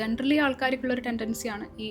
Generally ആൾക്കാർക്കുള്ളൊരു ടെൻഡൻസിയാണ് ഈ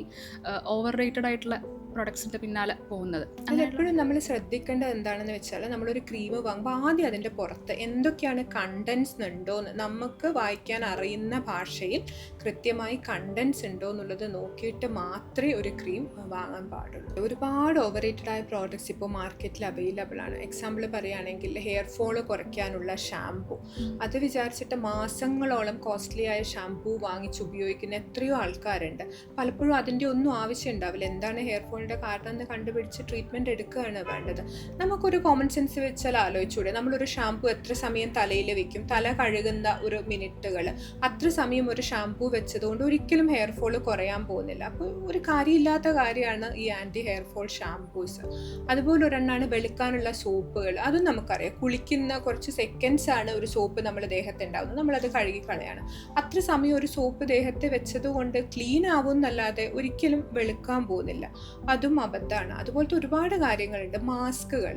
over rated ആയിട്ടുള്ള പ്രൊഡക്ട്സിൻ്റെ പിന്നാലെ പോകുന്നത്. അതിലെപ്പോഴും നമ്മൾ ശ്രദ്ധിക്കേണ്ടത് എന്താണെന്ന് വെച്ചാൽ, നമ്മളൊരു ക്രീം വാങ്ങുമ്പോൾ ആദ്യം അതിൻ്റെ പുറത്ത് എന്തൊക്കെയാണ് കണ്ടൻസ് ഉണ്ടോയെന്ന് നമുക്ക് വായിക്കാൻ അറിയുന്ന ഭാഷയിൽ കൃത്യമായി കണ്ടൻസ് ഉണ്ടോ എന്നുള്ളത് നോക്കിയിട്ട് മാത്രമേ ഒരു ക്രീം വാങ്ങാൻ പാടുള്ളൂ. ഒരുപാട് ഓവർ റേറ്റഡ് ആയ പ്രോഡക്ട്സ് ഇപ്പോൾ മാർക്കറ്റിൽ അവൈലബിൾ ആണ്. എക്സാമ്പിൾ പറയുകയാണെങ്കിൽ ഹെയർ ഫോൾ കുറയ്ക്കാനുള്ള ഷാംപൂ, അത് വിചാരിച്ചിട്ട് മാസങ്ങളോളം കോസ്റ്റ്ലി ആയ ഷാംപൂ വാങ്ങിച്ച് ഉപയോഗിക്കുന്ന എത്രയോ ആൾക്കാരുണ്ട്. പലപ്പോഴും അതിൻ്റെ ഒന്നും ആവശ്യം ഉണ്ടാവില്ല. എന്താണ് ഹെയർ ഫോളിൻ്റെ കാരണം എന്ന് കണ്ടുപിടിച്ച് ട്രീറ്റ്മെൻറ്റ് എടുക്കുകയാണ് വേണ്ടത്. നമുക്കൊരു കോമൺ സെൻസ് വെച്ചാൽ ആലോചിച്ചൂടെ, നമ്മളൊരു ഷാംപൂ എത്ര സമയം തലയിൽ വെക്കും? തല കഴുകുന്ന ഒരു മിനിറ്റുകൾ, അത്ര സമയം ഒരു ഷാംപൂ വെച്ചതുകൊണ്ട് ഒരിക്കലും ഹെയർ ഫോൾ കുറയാൻ പോകുന്നില്ല. അപ്പോൾ ഒരു കാര്യമില്ലാത്ത കാര്യമാണ് ഈ ആൻറ്റി ഹെയർ ഫോൾ ഷാംപൂസ്. അതുപോലെ ഒരെണ്ണമാണ് വെളുക്കാനുള്ള സോപ്പുകൾ. അതും നമുക്കറിയാം, കുളിക്കുന്ന കുറച്ച് സെക്കൻഡ്സ് ആണ് ഒരു സോപ്പ് നമ്മുടെ ദേഹത്ത് ഉണ്ടാകുന്നത്, നമ്മളത് കഴുകിക്കളയാണ്. അത്ര സമയം ഒരു സോപ്പ് ദേഹത്ത് വെച്ചതുകൊണ്ട് ക്ലീൻ ആവും എന്നല്ലാതെ ഒരിക്കലും വെളുക്കാൻ പോകുന്നില്ല. അതും അബദ്ധമാണ്. അതുപോലത്തെ ഒരുപാട് കാര്യങ്ങളുണ്ട്. മാസ്കുകൾ,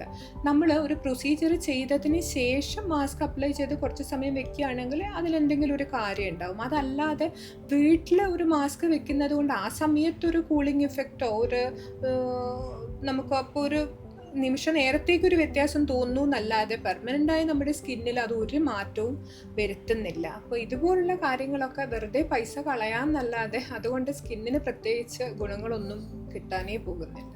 നമ്മൾ ഒരു പ്രൊസീജിയർ ചെയ്തതിന് ശേഷം മാസ്ക് അപ്ലൈ ചെയ്ത് കുറച്ച് സമയം വെക്കുകയാണെങ്കിൽ അതിലെന്തെങ്കിലും ഒരു കാര്യം ഉണ്ടാവും. അതല്ലാതെ വീട്ടിൽ ഒരു മാസ്ക് വെക്കുന്നത് കൊണ്ട് ആ സമയത്തൊരു കൂളിംഗ് ഇഫക്റ്റോ ഒരു നമുക്ക് അപ്പോൾ ഒരു നിമിഷ നേരത്തേക്കൊരു വ്യത്യാസം തോന്നുന്നു എന്നല്ലാതെ പെർമനൻ്റായി നമ്മുടെ സ്കിന്നിൽ അത് ഒരു മാറ്റവും വരുത്തുന്നില്ല. അപ്പോൾ ഇതുപോലുള്ള കാര്യങ്ങളൊക്കെ വെറുതെ പൈസ കളയാമെന്നല്ലാതെ അതുകൊണ്ട് സ്കിന്നിന് പ്രത്യേകിച്ച് ഗുണങ്ങളൊന്നും കിട്ടാനേ പോകുന്നില്ല.